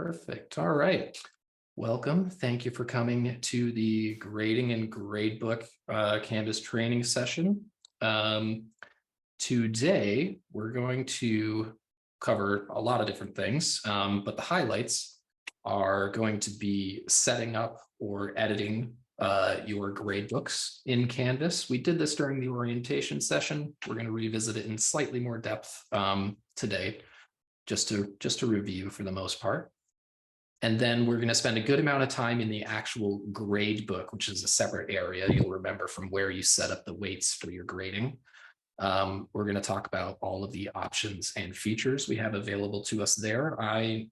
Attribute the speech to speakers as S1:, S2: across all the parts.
S1: Perfect. All right. Welcome. Thank you for coming to the Grading and Gradebook Canvas training session. Today, we're going to cover a lot of different things, but the highlights are going to be setting up or editing your gradebooks in Canvas. We did this during the orientation session. We're going to revisit it in slightly more depth today, just to review for the most part. And then we're going to spend a good amount of time in the actual gradebook, which is a separate area. You'll remember from where you set up the weights for your grading. We're going to talk about all of the options and features we have available to us there.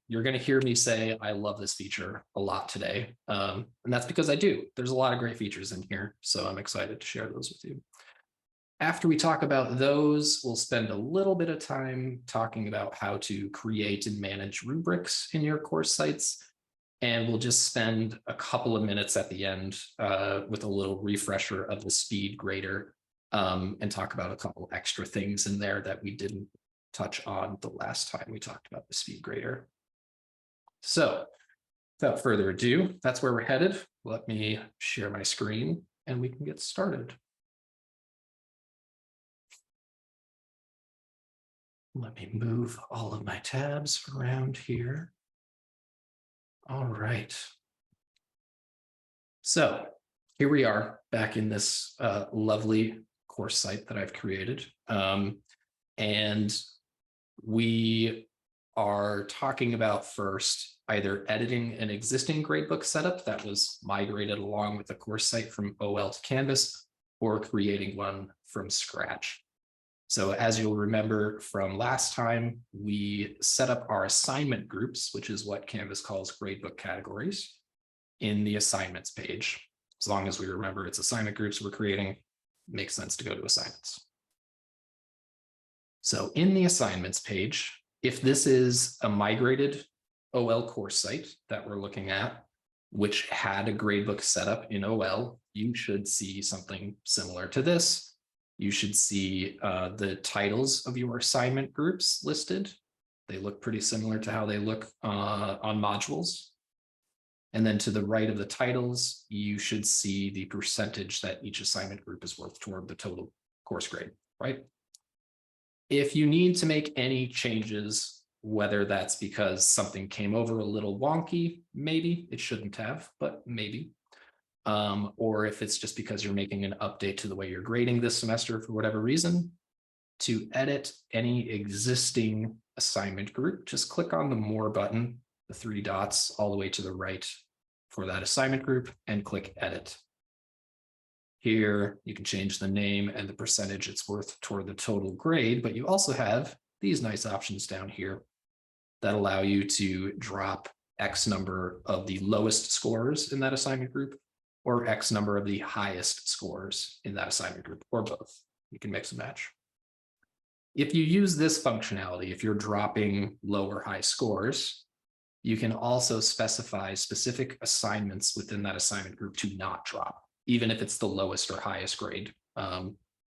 S1: You're going to hear me say, I love this feature a lot today. And that's because I do. There's a lot of great features in here, so I'm excited to share those with you. After we talk about those, we'll spend a little bit of time talking about how to create and manage rubrics in your course sites. And we'll just spend a couple of minutes at the end with a little refresher of the speed grader and talk about a couple extra things in there that we didn't touch on the last time we talked about the speed grader. So without further ado, that's where we're headed. Let me share my screen and we can get started. Let me move all of my tabs around here. All right. So here we are back in this lovely course site that I've created. And we are talking about first either editing an existing gradebook setup that was migrated along with the course site from OL to Canvas, or creating one from scratch. So as you'll remember from last time, we set up our assignment groups, which is what Canvas calls gradebook categories, in the assignments page. As long as we remember it's assignment groups we're creating, it makes sense to go to assignments. So in the assignments page, if this is a migrated OL course site that we're looking at, which had a gradebook setup in OL, you should see something similar to this. You should see the titles of your assignment groups listed. They look pretty similar to how they look on modules. And then to the right of the titles, you should see the percentage that each assignment group is worth toward the total course grade, right? If you need to make any changes, whether that's because something came over a little wonky, maybe it shouldn't have, but maybe. Or if it's just because you're making an update to the way you're grading this semester for whatever reason, to edit any existing assignment group, just click on the More button, the three dots all the way to the right for that assignment group, and click Edit. Here, you can change the name and the percentage it's worth toward the total grade, but you also have these nice options down here that allow you to drop X number of the lowest scores in that assignment group, or X number of the highest scores in that assignment group, or both. You can mix and match. If you use this functionality, if you're dropping low or high scores, you can also specify specific assignments within that assignment group to not drop, even if it's the lowest or highest grade.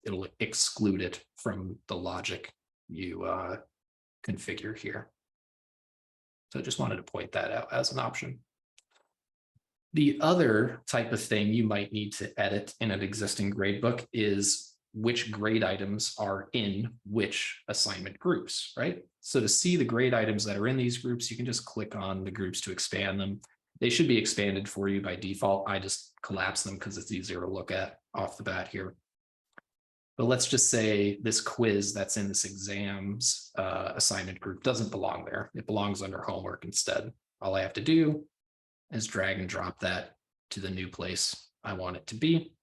S1: It'll exclude it from the logic you configure here. So I just wanted to point that out as an option. The other type of thing you might need to edit in an existing gradebook is which grade items are in which assignment groups, right? So to see the grade items that are in these groups, you can just click on the groups to expand them. They should be expanded for you by default. I just collapse them because it's easier to look at off the bat here. But let's just say this quiz that's in this exams assignment group doesn't belong there. It belongs under homework instead. All I have to do is drag and drop that to the new place I want it to be.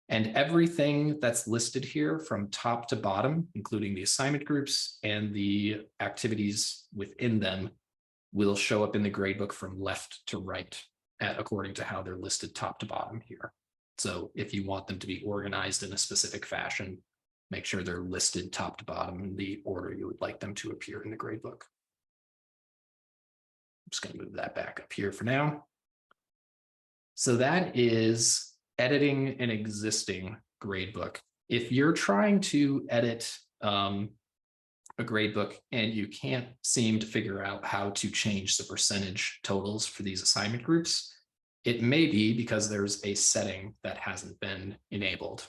S1: And everything that's listed here from top to bottom, including the assignment groups and the activities within them, will show up in the gradebook from left to right according to how they're listed top to bottom here. So if you want them to be organized in a specific fashion, make sure they're listed top to bottom in the order you would like them to appear in the gradebook. I'm just going to move that back up here for now. So that is editing an existing gradebook. If you're trying to edit a a gradebook and you can't seem to figure out how to change the percentage totals for these assignment groups, it may be because there's a setting that hasn't been enabled.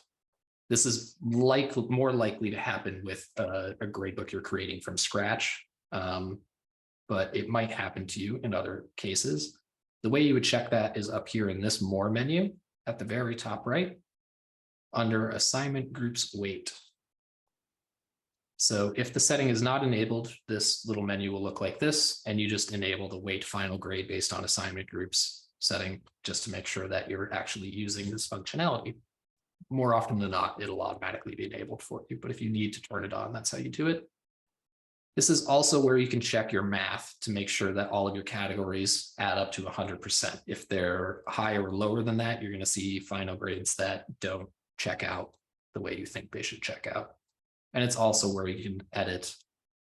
S1: This is more likely to happen with a gradebook you're creating from scratch, but it might happen to you in other cases. The way you would check that is up here in this More menu at the very top right, under Assignment Groups Weight. So if the setting is not enabled, this little menu will look like this, and you just enable the weight final grade based on assignment groups setting, just to make sure that you're actually using this functionality. More often than not, it'll automatically be enabled for you, but if you need to turn it on, that's how you do it. This is also where you can check your math to make sure that all of your categories add up to 100%. If they're higher or lower than that, you're going to see final grades that don't check out the way you think they should check out. And it's also where you can edit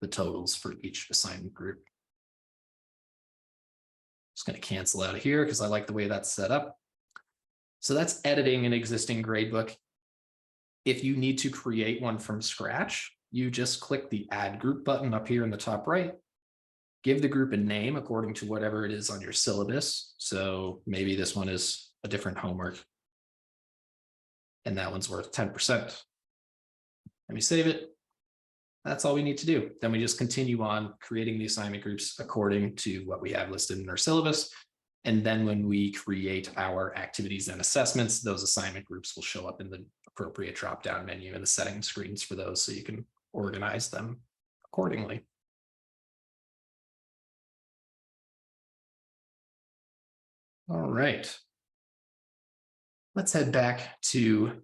S1: the totals for each assignment group. Just going to cancel out of here because I like the way that's set up. So that's editing an existing gradebook. If you need to create one from scratch, you just click the Add Group button up here in the top right. Give the group a name according to whatever it is on your syllabus. So maybe this one is a different homework, and that one's worth 10%. Let me save it. That's all we need to do. Then we just continue on creating the assignment groups according to what we have listed in our syllabus. And then when we create our activities and assessments, those assignment groups will show up in the appropriate drop-down menu and the settings screens for those, so you can organize them accordingly. All right. Let's head back to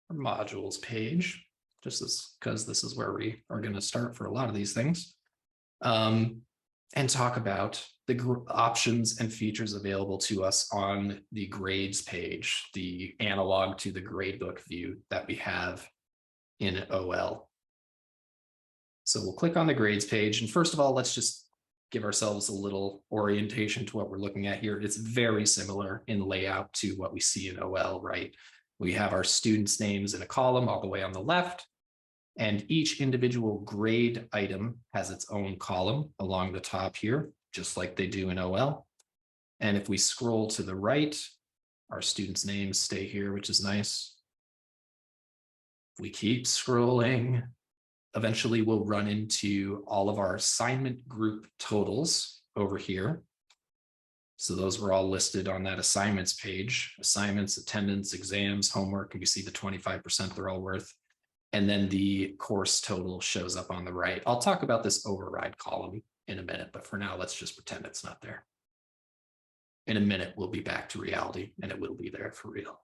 S1: our modules page, just because this is where we are going to start for a lot of these things, and talk about the options and features available to us on the grades page, the analog to the gradebook view that we have in OL. So we'll click on the grades page. And first of all, let's just give ourselves a little orientation to what we're looking at here. It's very similar in layout to what we see in OL, right? We have our students' names in a column all the way on the left, and each individual grade item has its own column along the top here, just like they do in OL. And if we scroll to the right, our students' names stay here, which is nice. If we keep scrolling, eventually we'll run into all of our assignment group totals over here. So those were all listed on that assignments page: assignments, attendance, exams, homework, and you see the 25% they're all worth. And then the course total shows up on the right. I'll talk about this override column in a minute, but for now, let's just pretend it's not there. In a minute, we'll be back to reality, and it will be there for real.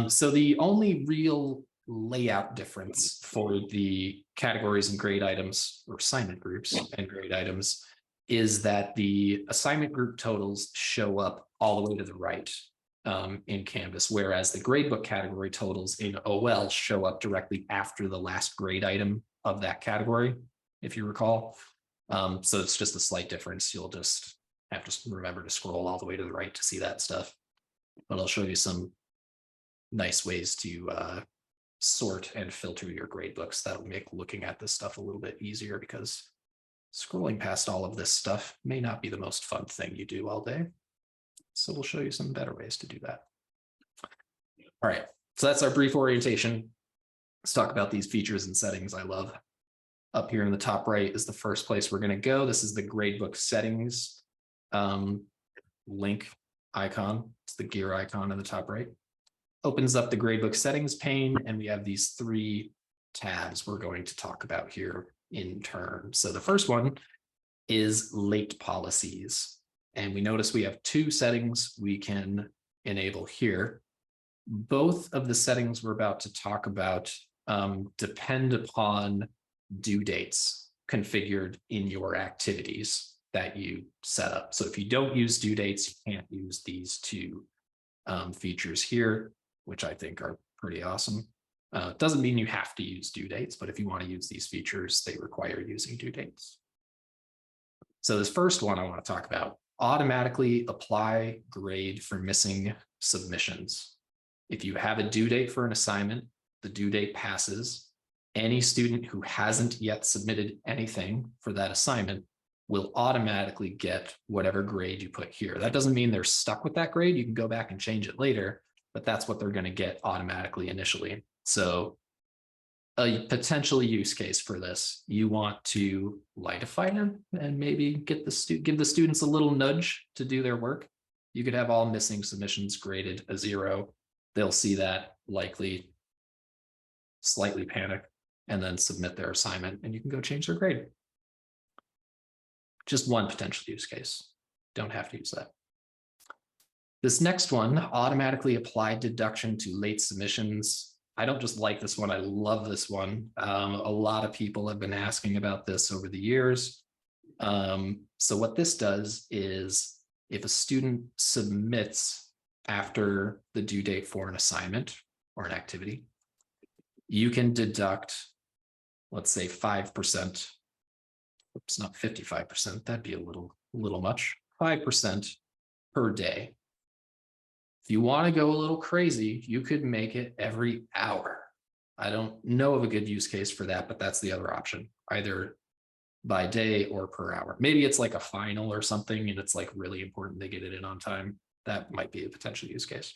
S1: So the only real layout difference for the categories and grade items, or assignment groups and grade items, is that the assignment group totals show up all the way to the right in Canvas, whereas the gradebook category totals in OL show up directly after the last grade item of that category, if you recall. So it's just a slight difference. You'll just have to remember to scroll all the way to the right to see that stuff. But I'll show you some nice ways to sort and filter your gradebooks. That'll make looking at this stuff a little bit easier, because scrolling past all of this stuff may not be the most fun thing you do all day. So we'll show you some better ways to do that. All right, so that's our brief orientation. Let's talk about these features and settings I love. Up here in the top right is the first place we're going to go. This is the gradebook settings link icon. It's the gear icon in the top right. Opens up the gradebook settings pane, and we have these three tabs we're going to talk about here in turn. So the first one is late policies. And we notice we have two settings we can enable here. Both of the settings we're about to talk about depend upon due dates configured in your activities that you set up. So if you don't use due dates, you can't use these two features here, which I think are pretty awesome. Doesn't mean you have to use due dates, but if you want to use these features, they require using due dates. So this first one I want to talk about: automatically apply grade for missing submissions. If you have a due date for an assignment, the due date passes, Any student who hasn't yet submitted anything for that assignment will automatically get whatever grade you put here. That doesn't mean they're stuck with that grade. You can go back and change it later, but that's what they're going to get automatically initially. So a potential use case for this, you want to light a fire and maybe give the students a little nudge to do their work. You could have all missing submissions graded a 0. They'll see that, likely slightly panic, and then submit their assignment, and you can go change their grade. Just one potential use case. Don't have to use that. This next one, automatically apply deduction to late submissions. I don't just like this one, I love this one. A lot of people have been asking about this over the years. So what this does is, if a student submits after the due date for an assignment or an activity, you can deduct, let's say 5%. Oops, not 55%. That'd be a little much. 5% per day. If you want to go a little crazy, you could make it every hour. I don't know of a good use case for that, but that's the other option, either by day or per hour. Maybe it's like a final or something, and it's like really important they get it in on time. That might be a potential use case.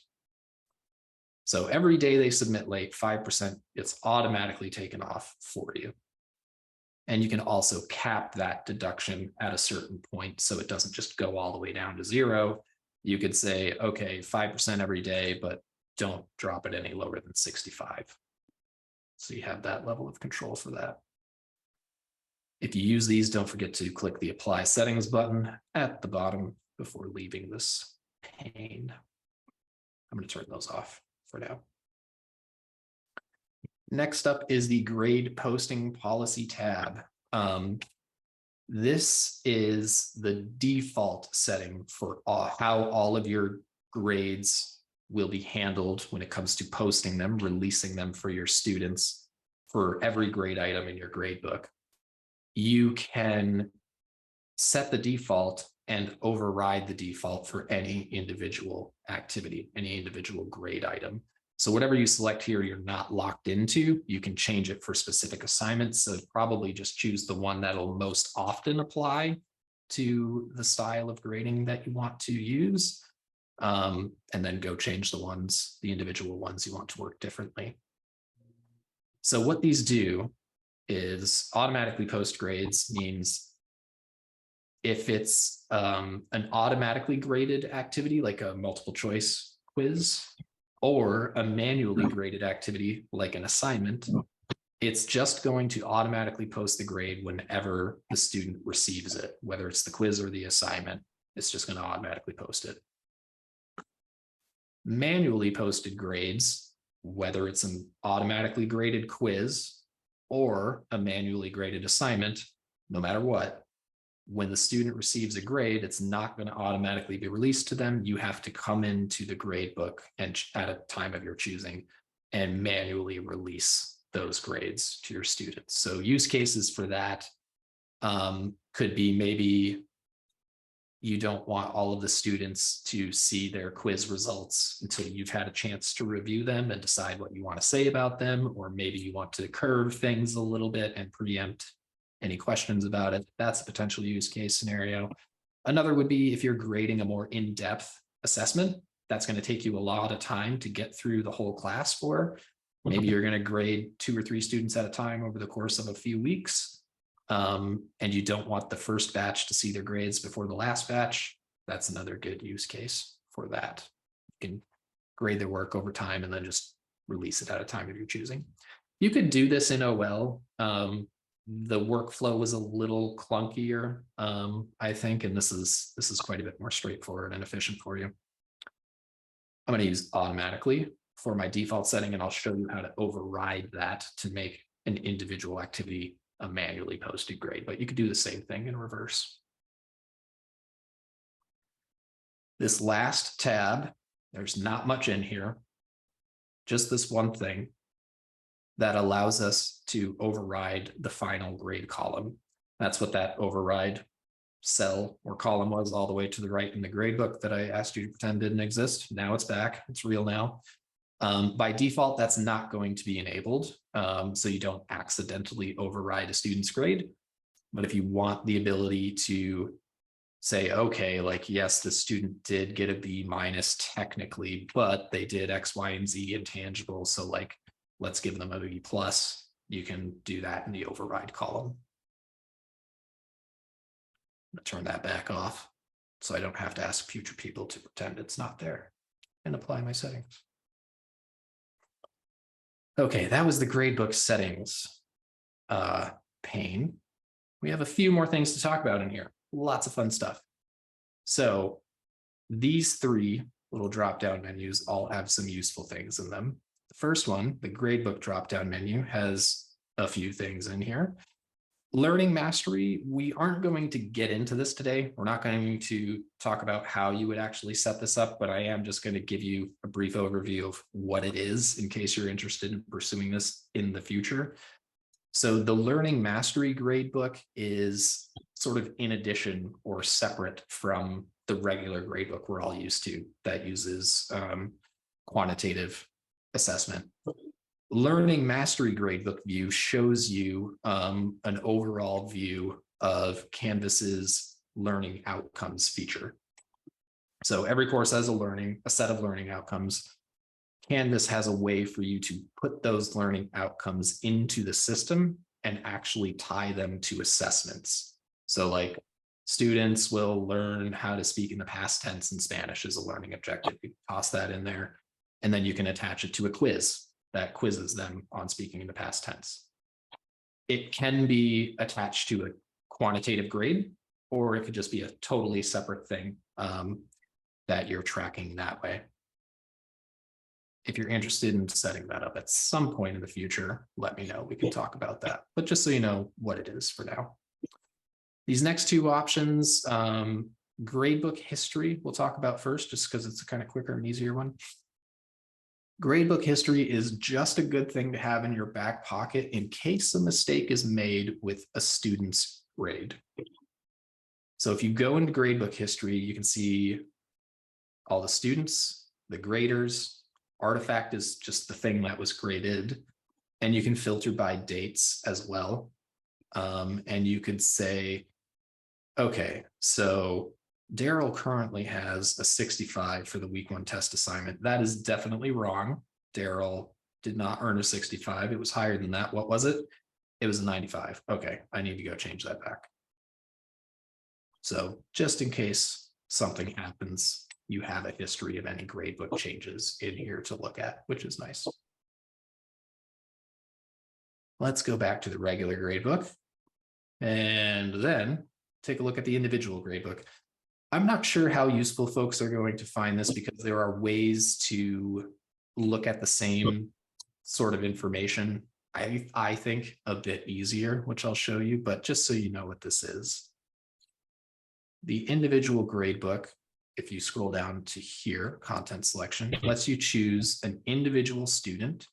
S1: So every day they submit late, 5%, it's automatically taken off for you. And you can also cap that deduction at a certain point, so it doesn't just go all the way down to 0. You could say, okay, 5% every day, but don't drop it any lower than 65. So you have that level of control for that. If you use these, don't forget to click the Apply Settings button at the bottom before leaving this pane. I'm going to turn those off for now. Next up is the grade posting policy tab. This is the default setting for how all of your grades will be handled when it comes to posting them, releasing them for your students for every grade item in your gradebook. You can set the default and override the default for any individual activity, any individual grade item. So whatever you select here, you're not locked into. You can change it for specific assignments. So probably just choose the one that'll most often apply to the style of grading that you want to use. And then go change the individual ones you want to work differently. So what these do is automatically post grades means if it's an automatically graded activity, like a multiple choice quiz, or a manually graded activity like an assignment, it's just going to automatically post the grade whenever the student receives it, whether it's the quiz or the assignment, it's just going to automatically post it. Manually posted grades, whether it's an automatically graded quiz or a manually graded assignment, no matter what, when the student receives a grade, it's not going to automatically be released to them. You have to come into the gradebook and at a time of your choosing and manually release those grades to your students. So use cases for that could be, maybe you don't want all of the students to see their quiz results until you've had a chance to review them and decide what you want to say about them, or maybe you want to curve things a little bit and preempt any questions about it. That's a potential use case scenario. Another would be if you're grading a more in-depth assessment, that's going to take you a lot of time to get through the whole class for. Maybe you're going to grade 2 or 3 students at a time over the course of a few weeks. And you don't want the first batch to see their grades before the last batch. That's another good use case for that. You can grade their work over time and then just release it at a time of your choosing. You could do this in OL. The workflow was a little clunkier, I think, and this is quite a bit more straightforward and efficient for you. I'm going to use automatically for my default setting, and I'll show you how to override that to make an individual activity a manually posted grade, but you could do the same thing in reverse. This last tab, there's not much in here, just this one thing that allows us to override the final grade column. That's what that override cell or column was all the way to the right in the gradebook that I asked you to pretend didn't exist. Now it's back, it's real now. By default, that's not going to be enabled, so you don't accidentally override a student's grade. But if you want the ability to say, okay, like, yes, the student did get a B minus technically, but they did X, Y, and Z intangible. So like, let's give them a B plus. You can do that in the override column. I'm gonna turn that back off so I don't have to ask future people to pretend it's not there and apply my settings. Okay, that was the gradebook settings pane. We have a few more things to talk about in here. Lots of fun stuff. So these three little drop-down menus all have some useful things in them. The first one, the gradebook drop-down menu, has a few things in here. Learning mastery, we aren't going to get into this today. We're not going to talk about how you would actually set this up, but I am just going to give you a brief overview of what it is in case you're interested in pursuing this in the future. So the learning mastery gradebook is sort of in addition or separate from the regular gradebook we're all used to that uses quantitative assessment. Learning mastery gradebook view shows you an overall view of Canvas's learning outcomes feature. So every course has a set of learning outcomes. Canvas has a way for you to put those learning outcomes into the system and actually tie them to assessments. So like students will learn how to speak in the past tense in Spanish as a learning objective. You toss that in there, and then you can attach it to a quiz that quizzes them on speaking in the past tense. It can be attached to a quantitative grade, or it could just be a totally separate thing that you're tracking that way. If you're interested in setting that up at some point in the future, let me know. We can talk about that. But just so you know what it is for now. These next two options, gradebook history, we'll talk about first, just because it's a kind of quicker and easier one. Gradebook history is just a good thing to have in your back pocket in case a mistake is made with a student's grade. So if you go into gradebook history, you can see all the students, the graders. Artifact is just the thing that was graded, and you can filter by dates as well. And you could say, okay, so Daryl currently has a 65 for the week 1 test assignment. That is definitely wrong. Daryl did not earn a 65. It was higher than that. What was it? It was a 95. Okay, I need to go change that back. So just in case something happens, you have a history of any gradebook changes in here to look at, which is nice. Let's go back to the regular gradebook and then take a look at the individual gradebook. I'm not sure how useful folks are going to find this because there are ways to look at the same sort of information. I think a bit easier, which I'll show you, but just so you know what this is. The individual gradebook, if you scroll down to here, content selection, lets you choose an individual student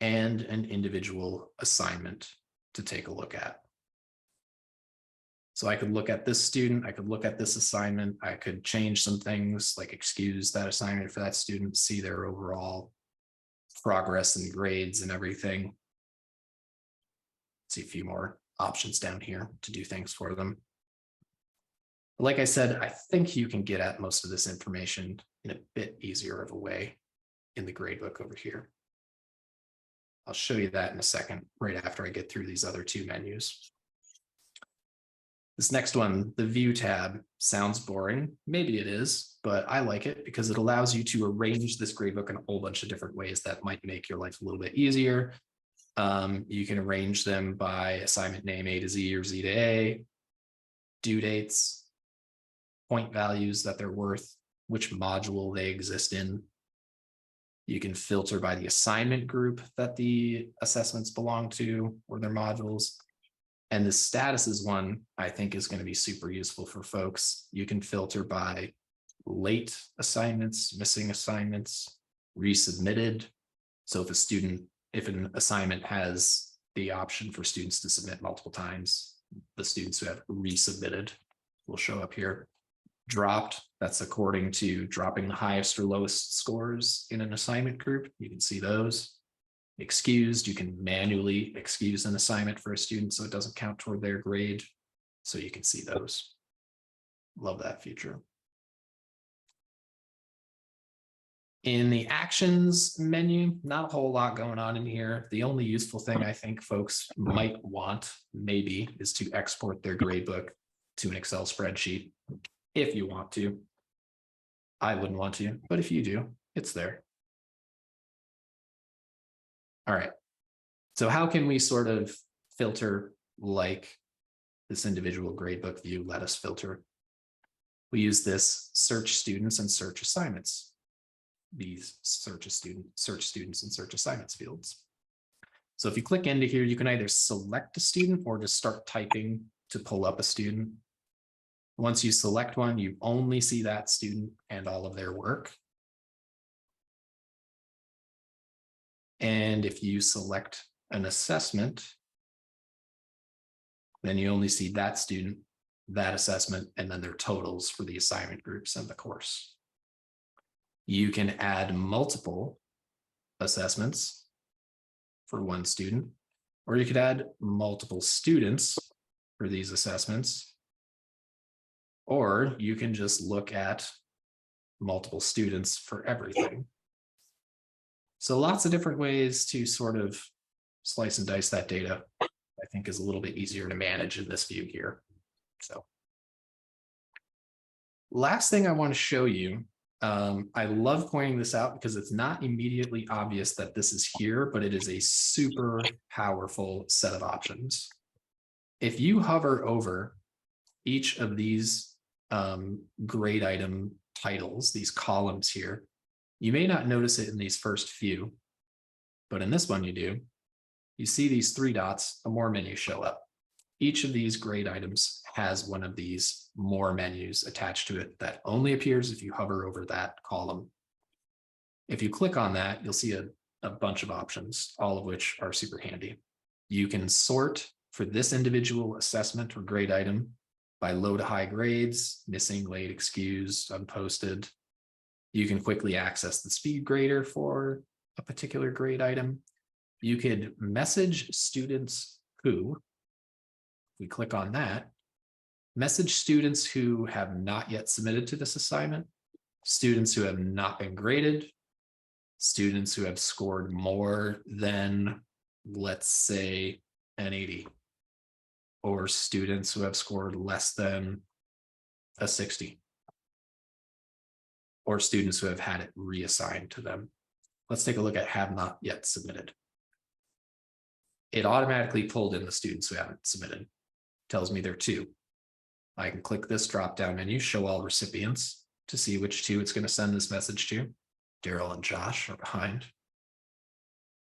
S1: and an individual assignment to take a look at. So I could look at this student, I could look at this assignment, I could change some things like excuse that assignment for that student, see their overall progress and grades and everything. See a few more options down here to do things for them. Like I said, I think you can get at most of this information in a bit easier of a way in the gradebook over here. I'll show you that in a second, right after I get through these other two menus. This next one, the View tab, sounds boring. Maybe it is, but I like it because it allows you to arrange this gradebook in a whole bunch of different ways that might make your life a little bit easier. You can arrange them by assignment name A to Z or Z to A, due dates, point values that they're worth, which module they exist in. You can filter by the assignment group that the assessments belong to or their modules. And the statuses one, I think, is going to be super useful for folks. You can filter by late assignments, missing assignments, resubmitted. So if an assignment has the option for students to submit multiple times, the students who have resubmitted will show up here. Dropped, that's according to dropping the highest or lowest scores in an assignment group. You can see those. Excused, you can manually excuse an assignment for a student so it doesn't count toward their grade. So you can see those. Love that feature. In the actions menu, not a whole lot going on in here. The only useful thing I think folks might want, maybe, is to export their gradebook to an Excel spreadsheet if you want to. I wouldn't want to, but if you do, it's there. All right. So how can we sort of filter like this individual gradebook view let us filter? We use this search students and search assignments. These search students and search assignments fields. So if you click into here, you can either select a student or just start typing to pull up a student. Once you select one, you only see that student and all of their work. And if you select an assessment, then you only see that student, that assessment, and then their totals for the assignment groups and the course. You can add multiple assessments for one student, or you could add multiple students for these assessments, or you can just look at multiple students for everything. So lots of different ways to sort of slice and dice that data, I think is a little bit easier to manage in this view here. So last thing I want to show you, I love pointing this out because it's not immediately obvious that this is here, but it is a super powerful set of options. If you hover over each of these grade item titles, these columns here, you may not notice it in these first few, but in this one you do. You see these three dots, a more menu show up. Each of these grade items has one of these more menus attached to it that only appears if you hover over that column. If you click on that, you'll see a bunch of options, all of which are super handy. You can sort for this individual assessment or grade item by low to high grades, missing, late, excused, unposted. You can quickly access the speed grader for a particular grade item. You could message students who, if we click on that, message students who have not yet submitted to this assignment, students who have not been graded, students who have scored more than, let's say, an 80, or students who have scored less than a 60, or students who have had it reassigned to them. Let's take a look at have not yet submitted. It automatically pulled in the students who haven't submitted. Tells me there are 2. I can click this drop-down menu, show all recipients, to see which 2 it's going to send this message to. Daryl and Josh are behind.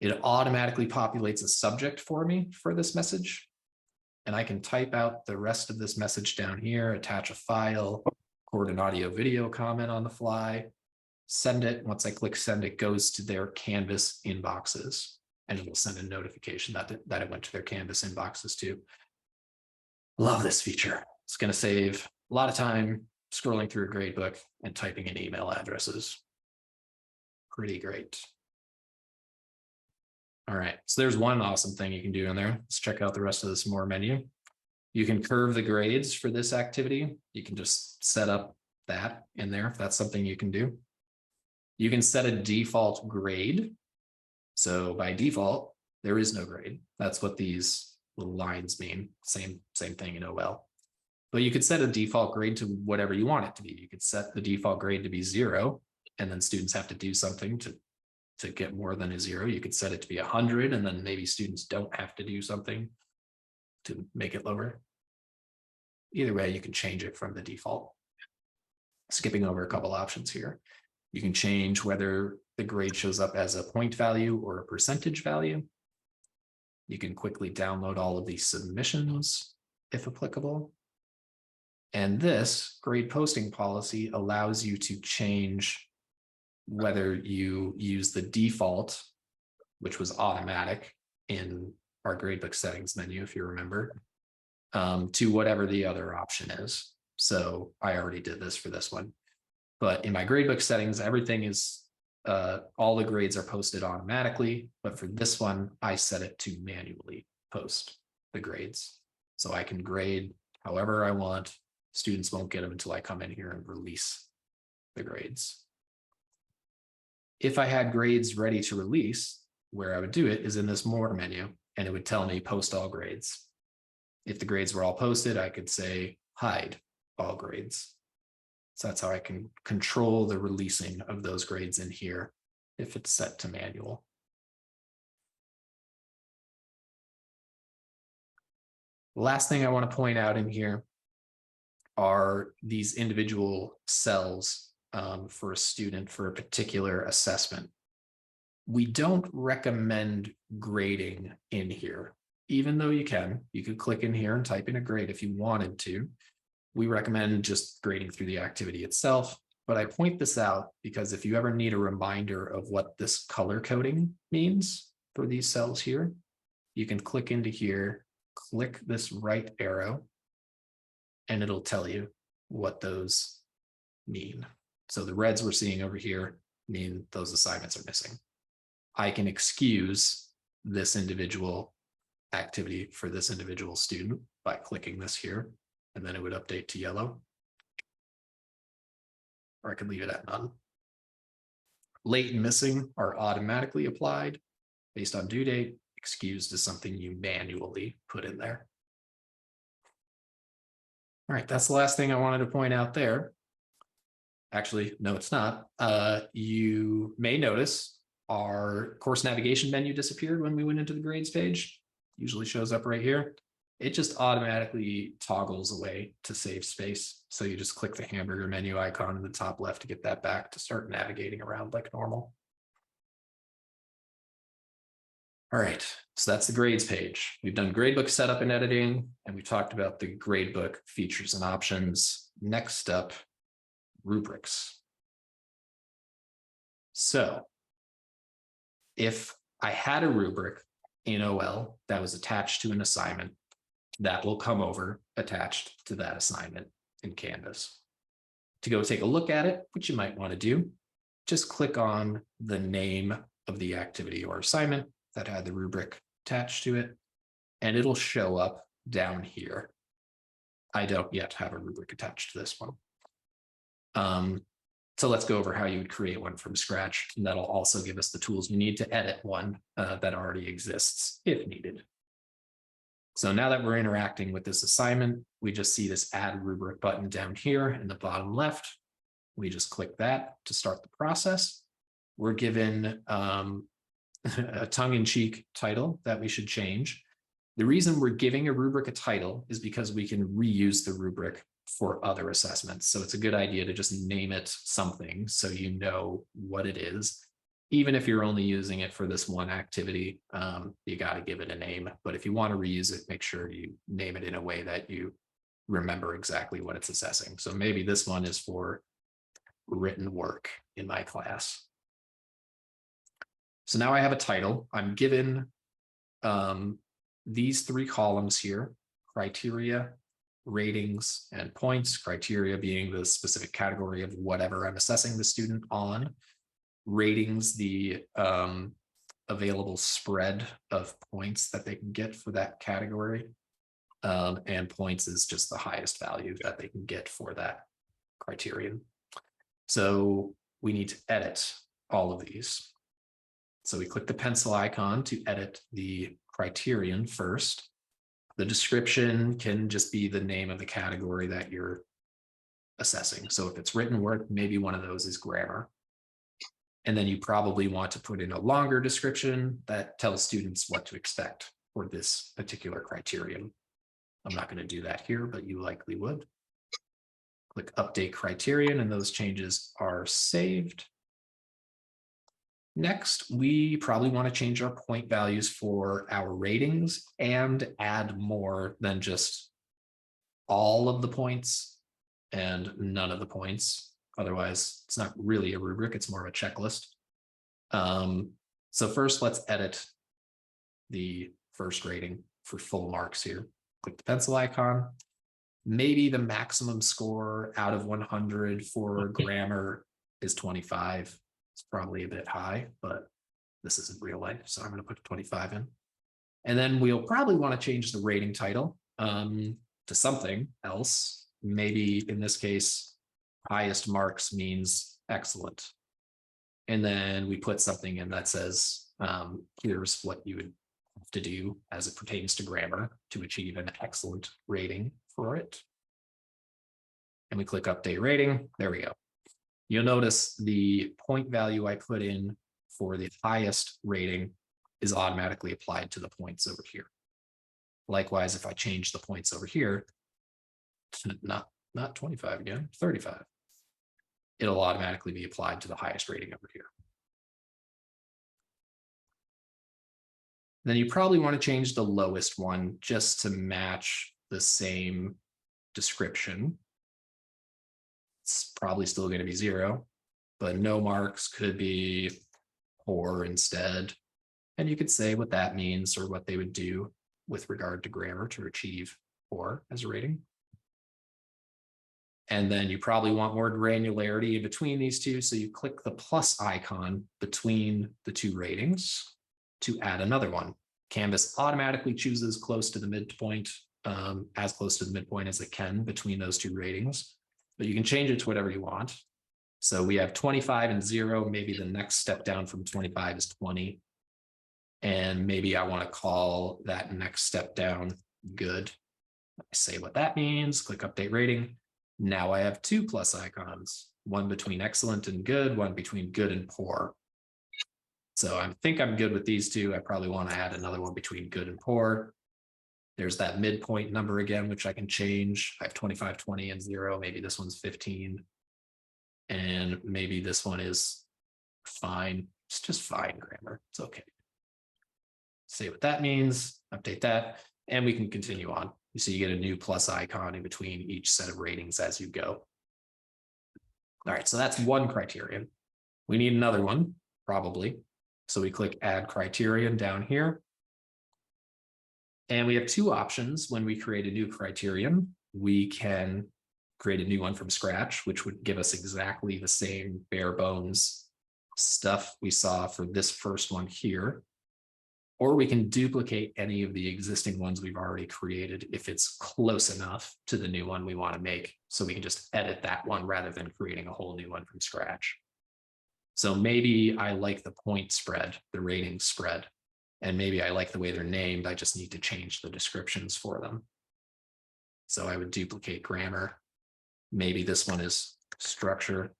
S1: It automatically populates a subject for me for this message. And I can type out the rest of this message down here, attach a file, record an audio video comment on the fly, send it. Once I click send, it goes to their Canvas inboxes. And it will send a notification that it went to their Canvas inboxes too. Love this feature. It's going to save a lot of time scrolling through a gradebook and typing in email addresses. Pretty great. All right, so there's one awesome thing you can do in there. Let's check out the rest of this more menu. You can curve the grades for this activity. You can just set up that in there if that's something you can do. You can set a default grade. So by default, there is no grade. That's what these little lines mean. Same thing in OL. But you could set a default grade to whatever you want it to be. You could set the default grade to be 0, and then students have to do something to get more than a 0. You could set it to be 100, and then maybe students don't have to do something to make it lower. Either way, you can change it from the default. Skipping over a couple options here. You can change whether the grade shows up as a point value or a percentage value. You can quickly download all of these submissions if applicable. And this grade posting policy allows you to change whether you use the default, which was automatic in our gradebook settings menu, if you remember, to whatever the other option is. So I already did this for this one. But in my gradebook settings, everything is, all the grades are posted automatically. But for this one, I set it to manually post the grades. So I can grade however I want. Students won't get them until I come in here and release the grades. If I had grades ready to release, where I would do it is in this more menu, and it would tell me post all grades. If the grades were all posted, I could say hide all grades. So that's how I can control the releasing of those grades in here if it's set to manual. The last thing I want to point out in here are these individual cells for a student for a particular assessment. We don't recommend grading in here, even though you could click in here and type in a grade if you wanted to. We recommend just grading through the activity itself, but I point this out because if you ever need a reminder of what this color coding means for these cells here, you can click into here, click this right arrow, and it'll tell you what those mean. So the reds we're seeing over here mean those assignments are missing. I can excuse this individual activity for this individual student by clicking this here, and then it would update to yellow. Or I could leave it at none. Late and missing are automatically applied based on due date. Excused is something you manually put in there. All right, that's the last thing I wanted to point out there. Actually, no, it's not. You may notice our course navigation menu disappeared when we went into the grades page. Usually shows up right here. It just automatically toggles away to save space. So you just click the hamburger menu icon in the top left to get that back to start navigating around like normal. All right, so that's the grades page. We've done gradebook setup and editing, and we talked about the gradebook features and options. Next up, rubrics. So if I had a rubric in OL that was attached to an assignment, that will come over attached to that assignment in Canvas. To go take a look at it, which you might want to do, just click on the name of the activity or assignment that had the rubric attached to it, and it'll show up down here. I don't yet have a rubric attached to this one. So let's go over how you would create one from scratch. And that'll also give us the tools we need to edit one that already exists if needed. So now that we're interacting with this assignment, we just see this add rubric button down here in the bottom left. We just click that to start the process. We're given a tongue-in-cheek title that we should change. The reason we're giving a rubric a title is because we can reuse the rubric for other assessments. So it's a good idea to just name it something so you know what it is. Even if you're only using it for this one activity, you got to give it a name. But if you want to reuse it, make sure you name it in a way that you remember exactly what it's assessing. So maybe this one is for written work in my class. So now I have a title. I'm given these three columns here: criteria, ratings, and points. Criteria being the specific category of whatever I'm assessing the student on. Ratings, the available spread of points that they can get for that category. And points is just the highest value that they can get for that criterion. So we need to edit all of these. So we click the pencil icon to edit the criterion first. The description can just be the name of the category that you're assessing. So if it's written work, maybe one of those is grammar. And then you probably want to put in a longer description that tells students what to expect for this particular criterion. I'm not going to do that here, but you likely would. Click update criterion, and those changes are saved. Next, we probably want to change our point values for our ratings and add more than just all of the points and none of the points. Otherwise, it's not really a rubric, it's more of a checklist. So first, let's edit the first rating for full marks here. Click the pencil icon. Maybe the maximum score out of 100 for grammar is 25. It's probably a bit high, but this isn't real life, so I'm going to put 25 in. And then we'll probably want to change the rating title to something else. Maybe in this case, highest marks means excellent. And then we put something in that says, here's what you would have to do as it pertains to grammar to achieve an excellent rating for it. And we click update rating. There we go. You'll notice the point value I put in for the highest rating is automatically applied to the points over here. Likewise, if I change the points over here to not 25 again, 35, it'll automatically be applied to the highest rating over here. Then you probably want to change the lowest one just to match the same description. It's probably still going to be 0, but no marks could be poor instead. And you could say what that means or what they would do with regard to grammar to achieve 4 as a rating. And then you probably want more granularity in between these two. So you click the plus icon between the two ratings to add another one. Canvas automatically chooses close to the midpoint, as close to the midpoint as it can between those two ratings, but you can change it to whatever you want. So we have 25 and 0. Maybe the next step down from 25 is 20. And maybe I want to call that next step down good. I say what that means, click update rating. Now I have 2 plus icons, one between excellent and good, one between good and poor. So I think I'm good with these two. I probably want to add another one between good and poor. There's that midpoint number again, which I can change. I have 25, 20, and 0. Maybe this one's 15. And maybe this one is fine. It's just fine grammar. It's okay. Say what that means, update that, and we can continue on. You see, you get a new plus icon in between each set of ratings as you go. All right, so that's one criterion. We need another one, probably. So we click add criterion down here. And we have 2 options when we create a new criterion. We can create a new one from scratch, which would give us exactly the same bare bones stuff we saw for this first one here. Or we can duplicate any of the existing ones we've already created if it's close enough to the new one we want to make. So we can just edit that one rather than creating a whole new one from scratch. So maybe I like the point spread, the rating spread, and maybe I like the way they're named. I just need to change the descriptions for them. So I would duplicate grammar. Maybe this one is structure.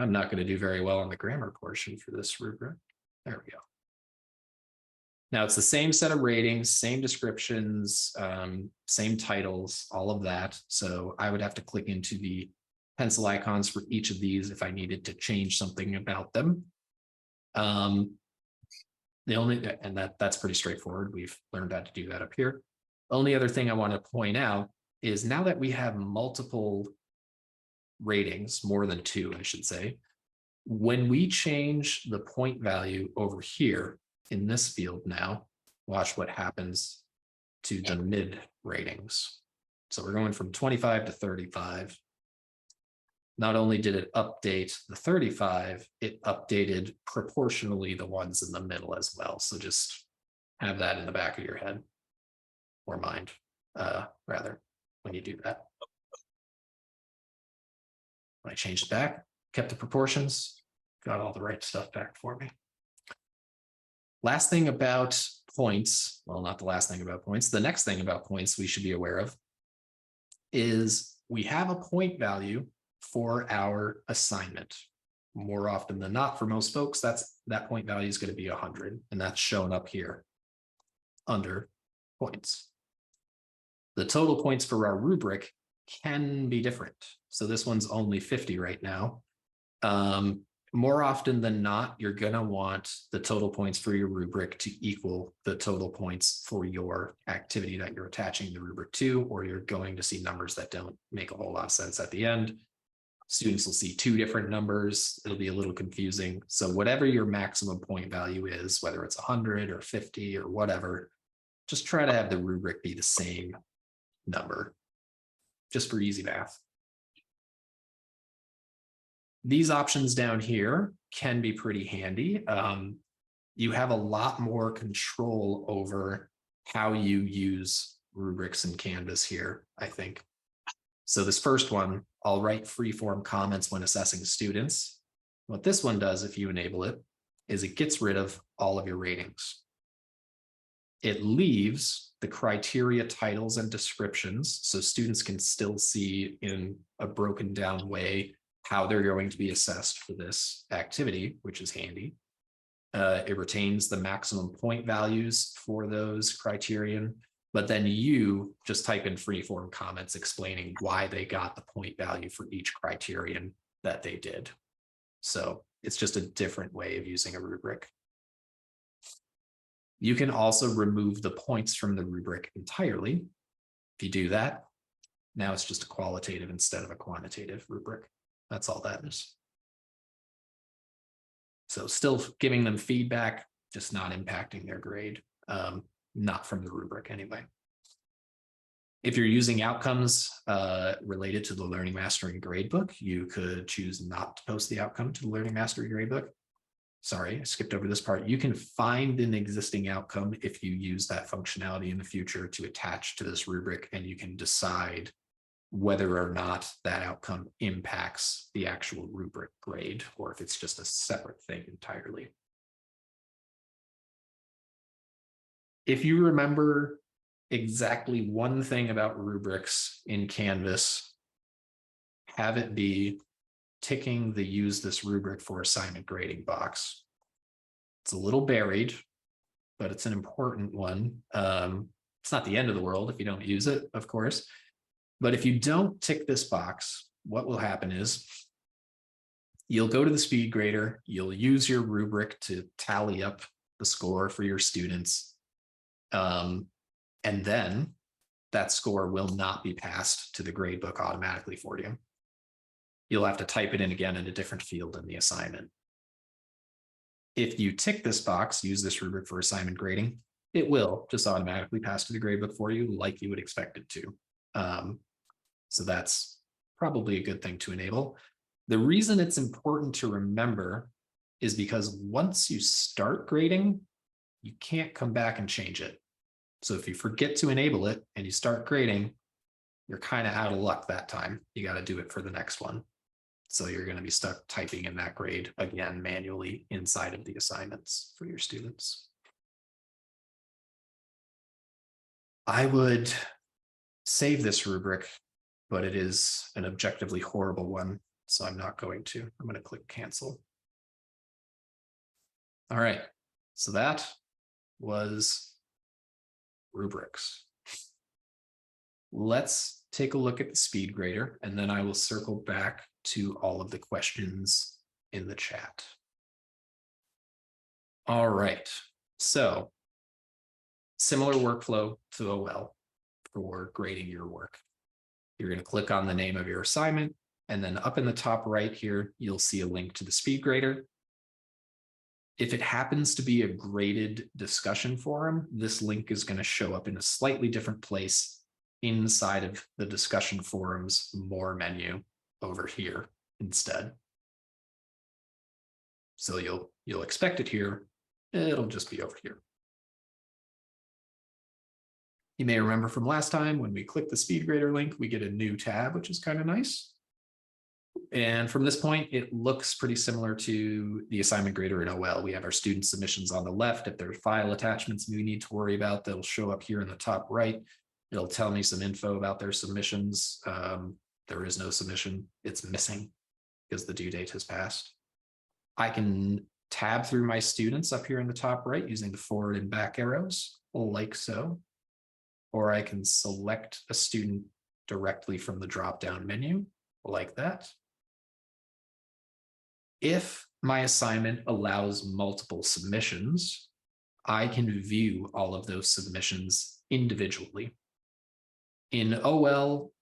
S1: I'm not going to do very well on the grammar portion for this rubric. There we go. Now it's the same set of ratings, same descriptions, same titles, all of that. So I would have to click into the pencil icons for each of these if I needed to change something about them. That's pretty straightforward. We've learned how to do that up here. Only other thing I want to point out is now that we have multiple ratings, more than 2, I should say, when we change the point value over here in this field now, watch what happens to the mid ratings. So we're going from 25 to 35. Not only did it update the 35, it updated proportionally the ones in the middle as well. So just have that in the back of your head or mind, rather, when you do that. When I changed it back, kept the proportions, got all the right stuff back for me. Last thing about points, well, not the last thing about points, the next thing about points we should be aware of is we have a point value for our assignment. More often than not, for most folks, that point value is going to be 100, and that's shown up here under points. The total points for our rubric can be different. So this one's only 50 right now. More often than not, you're going to want the total points for your rubric to equal the total points for your activity that you're attaching the rubric to, or you're going to see numbers that don't make a whole lot of sense at the end. Students will see 2 different numbers. It'll be a little confusing. So whatever your maximum point value is, whether it's 100 or 50 or whatever, just try to have the rubric be the same number, just for easy math. These options down here can be pretty handy. You have a lot more control over how you use rubrics in Canvas here, I think. So this first one, I'll write free-form comments when assessing students. What this one does, if you enable it, is it gets rid of all of your ratings. It leaves the criteria titles and descriptions, so students can still see in a broken down way how they're going to be assessed for this activity, which is handy. It retains the maximum point values for those criterion, but then you just type in free-form comments explaining why they got the point value for each criterion that they did. So it's just a different way of using a rubric. You can also remove the points from the rubric entirely. If you do that, now it's just a qualitative instead of a quantitative rubric. That's all that is. So still giving them feedback, just not impacting their grade, not from the rubric anyway. If you're using outcomes related to the Learning Mastery Gradebook, you could choose not to post the outcome to the Learning Mastery Gradebook. Sorry, I skipped over this part. You can find an existing outcome if you use that functionality in the future to attach to this rubric, and you can decide whether or not that outcome impacts the actual rubric grade, or if it's just a separate thing entirely. If you remember exactly one thing about rubrics in Canvas, have it be ticking the use this rubric for assignment grading box. It's a little buried, but it's an important one. It's not the end of the world if you don't use it, of course. But if you don't tick this box, what will happen is you'll go to the speed grader, you'll use your rubric to tally up the score for your students. And then that score will not be passed to the gradebook automatically for you. You'll have to type it in again in a different field in the assignment. If you tick this box, use this rubric for assignment grading, it will just automatically pass to the gradebook for you like you would expect it to. So that's probably a good thing to enable. The reason it's important to remember is because once you start grading, you can't come back and change it. So if you forget to enable it and you start grading, you're kind of out of luck that time. You got to do it for the next one. So you're going to be stuck typing in that grade again manually inside of the assignments for your students. I would save this rubric, but it is an objectively horrible one, so I'm not going to. I'm going to click cancel. All right, so that was rubrics. Let's take a look at the speed grader, and then I will circle back to all of the questions in the chat. All right, so similar workflow to OL for grading your work. You're going to click on the name of your assignment, and then up in the top right here, you'll see a link to the speed grader. If it happens to be a graded discussion forum, this link is going to show up in a slightly different place inside of the discussion forums more menu over here instead. So you'll expect it here. It'll just be over here. You may remember from last time when we click the speed grader link, we get a new tab, which is kind of nice. And from this point, it looks pretty similar to the assignment grader in OL. We have our student submissions on the left. If there are file attachments we need to worry about, they'll show up here in the top right. It'll tell me some info about their submissions. There is no submission. It's missing because the due date has passed. I can tab through my students up here in the top right using the forward and back arrows, like so. Or I can select a student directly from the drop-down menu, like that. If my assignment allows multiple submissions, I can view all of those submissions individually. In OL,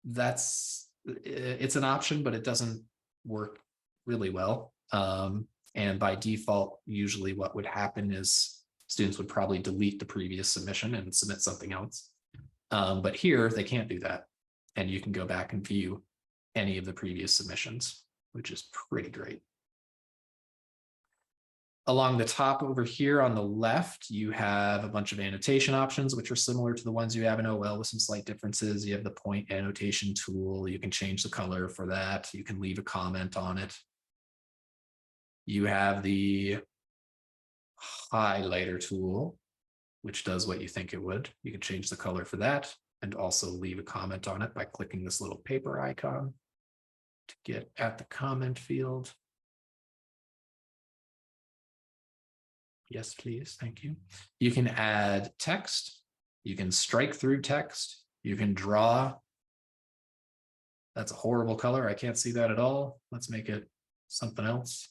S1: it's an option, but it doesn't work really well. And by default, usually what would happen is Students would probably delete the previous submission and submit something else. But here they can't do that. And you can go back and view any of the previous submissions, which is pretty great. Along the top over here on the left, you have a bunch of annotation options, which are similar to the ones you have in OL with some slight differences. You have the point annotation tool. You can change the color for that. You can leave a comment on it. You have the highlighter tool, which does what you think it would. You can change the color for that and also leave a comment on it by clicking this little paper icon to get at the comment field. Yes, please. Thank you. You can add text. You can strike through text. You can draw. That's a horrible color. I can't see that at all. Let's make it something else.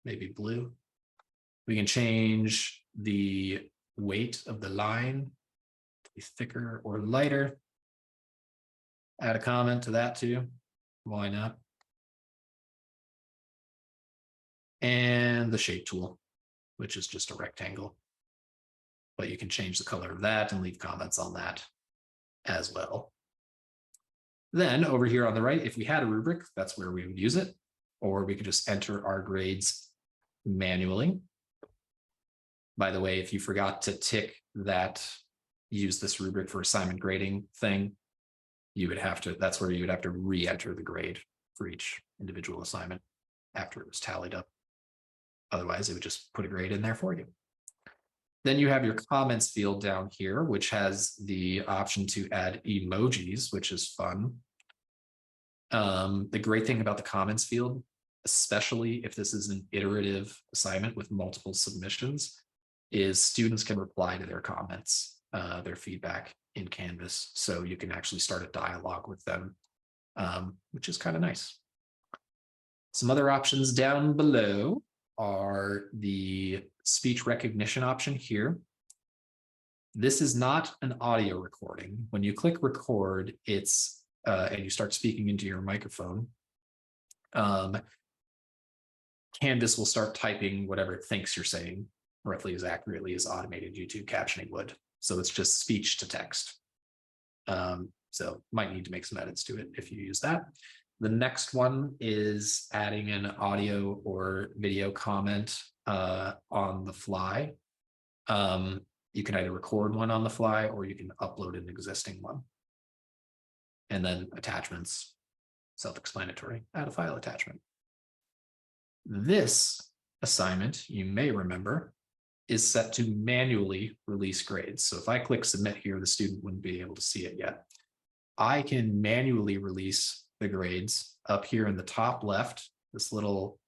S1: Maybe blue. We can change the weight of the line to be thicker or lighter. Add a comment to that too. Why not? And the shape tool, which is just a rectangle. But you can change the color of that and leave comments on that as well. Then over here on the right, if we had a rubric, that's where we would use it. Or we could just enter our grades manually. By the way, if you forgot to tick that use this rubric for assignment grading thing, you would have to, that's where you would have to re-enter the grade for each individual assignment after it was tallied up. Otherwise, it would just put a grade in there for you. Then you have your comments field down here, which has the option to add emojis, which is fun. The great thing about the comments field, especially if this is an iterative assignment with multiple submissions, is students can reply to their comments, their feedback in Canvas. So you can actually start a dialogue with them, which is kind of nice. Some other options down below are the speech recognition option here. This is not an audio recording. When you click record, it's and you start speaking into your microphone, Canvas will start typing whatever it thinks you're saying roughly as accurately as automated YouTube captioning would. So it's just speech to text. So might need to make some edits to it if you use that. The next one is adding an audio or video comment on the fly. You can either record one on the fly or you can upload an existing one. And then attachments, self-explanatory, add a file attachment. This assignment, you may remember, is set to manually release grades. So if I click submit here, the student wouldn't be able to see it yet. I can manually release the grades up here in the top left. This little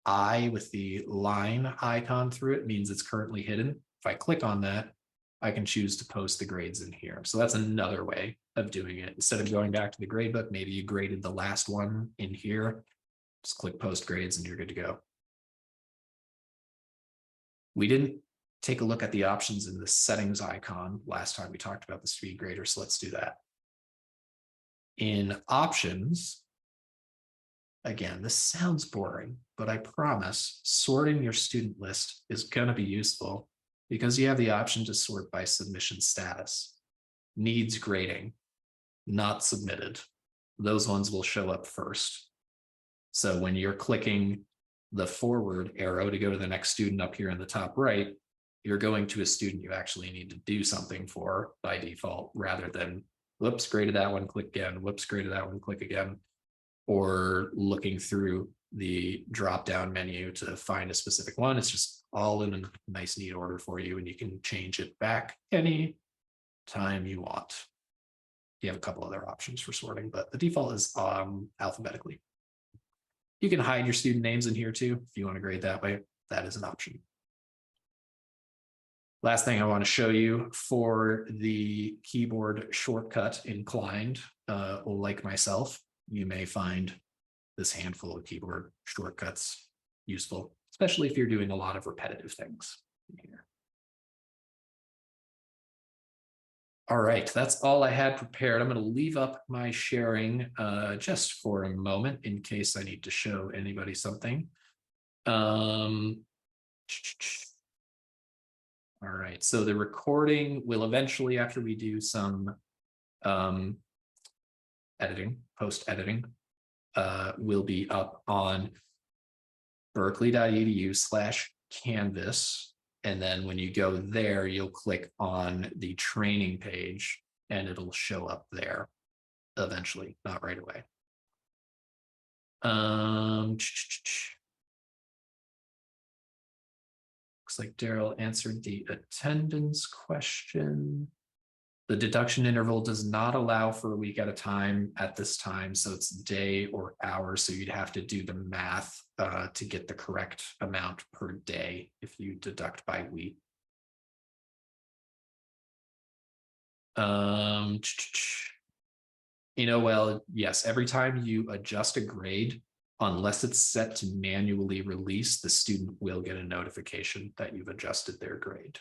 S1: eye with the line icon through it means it's currently hidden. If I click on that, I can choose to post the grades in here. So that's another way of doing it. Instead of going back to the gradebook, maybe you graded the last one in here. Just click post grades and you're good to go. We didn't take a look at the options in the settings icon last time we talked about the speed grader, so let's do that. In options, again, this sounds boring, but I promise sorting your student list is going to be useful because you have the option to sort by submission status. Needs grading, not submitted. Those ones will show up first. So when you're clicking the forward arrow to go to the next student up here in the top right, you're going to a student you actually need to do something for by default, rather than whoops, graded that one, click again, whoops, graded that one, click again, or looking through the drop-down menu to find a specific one. It's just all in a nice, neat order for you, and you can change it back any time you want. You have a couple other options for sorting, but the default is alphabetically. You can hide your student names in here too, if you want to grade that way. That is an option. Last thing I want to show you for the keyboard shortcut inclined, like myself, you may find this handful of keyboard shortcuts useful, especially if you're doing a lot of repetitive things here. All right, that's all I had prepared. I'm going to leave up my sharing just for a moment in case I need to show anybody something. All right, so the recording will eventually, after we do some editing, post editing, will be up on berkeley.edu/canvas. And then when you go there, you'll click on the training page and it'll show up there eventually, not right away. Looks like Daryl answered the attendance question. The deduction interval does not allow for a week at a time at this time, so it's day or hour. So you'd have to do the math to get the correct amount per day if you deduct by week. Well, yes, every time you adjust a grade, unless it's set to manually release, the student will get a notification that you've adjusted their grade.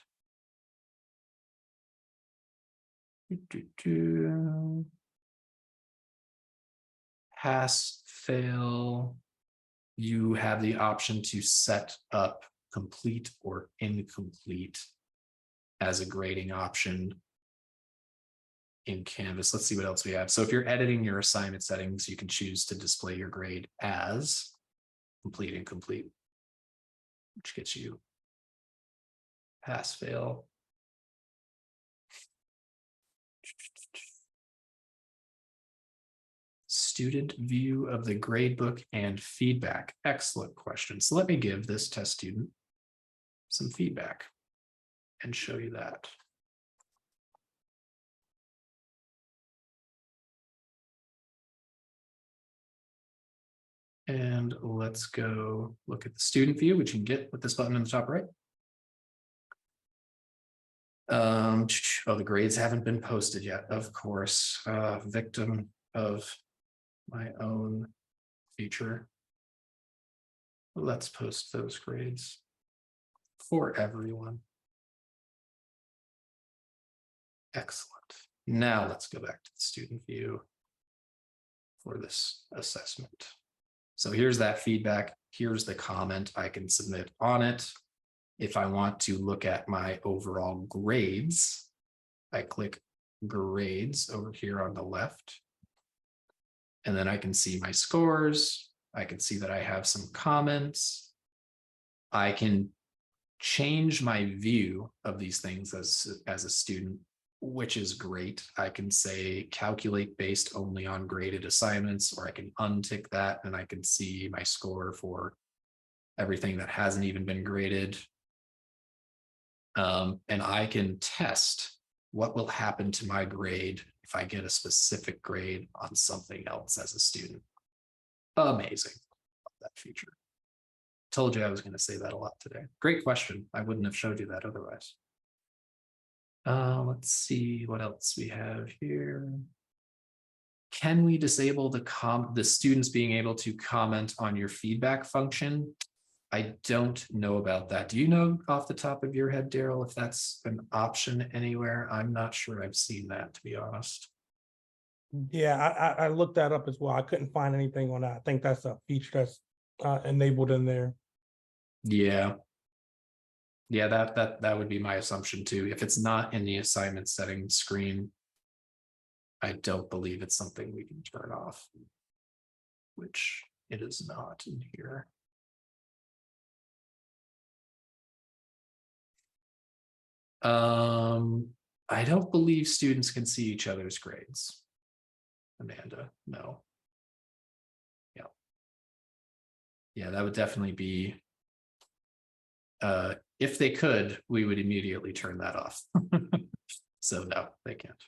S1: Pass, fail. You have the option to set up complete or incomplete as a grading option in Canvas. Let's see what else we have. So if you're editing your assignment settings, you can choose to display your grade as complete, incomplete, which gets you pass, fail. Student view of the gradebook and feedback. Excellent question. So let me give this test student some feedback and show you that. And let's go look at the student view, which you can get with this button in the top right. Oh, the grades haven't been posted yet, of course. Victim of my own feature. Let's post those grades for everyone. Excellent. Now let's go back to the student view for this assessment. So here's that feedback. Here's the comment I can submit on it. If I want to look at my overall grades, I click grades over here on the left. And then I can see my scores. I can see that I have some comments. I can change my view of these things as a student, which is great. I can say calculate based only on graded assignments, or I can untick that and I can see my score for everything that hasn't even been graded. And I can test what will happen to my grade if I get a specific grade on something else as a student. Amazing. Love that feature. Told you I was going to say that a lot today. Great question. I wouldn't have showed you that otherwise. Let's see what else we have here. Can we disable the students being able to comment on your feedback function? I don't know about that. Do you know off the top of your head, Daryl, if that's an option anywhere? I'm not sure I've seen that, to be honest.
S2: Yeah, I looked that up as well. I couldn't find anything on that. I think that's a feature that's enabled in there.
S1: Yeah. Yeah, that would be my assumption too. If it's not in the assignment settings screen, I don't believe it's something we can turn off, which it is not in here. I don't believe students can see each other's grades. Amanda, no. Yeah. Yeah, that would definitely be, if they could, we would immediately turn that off. So no, they can't.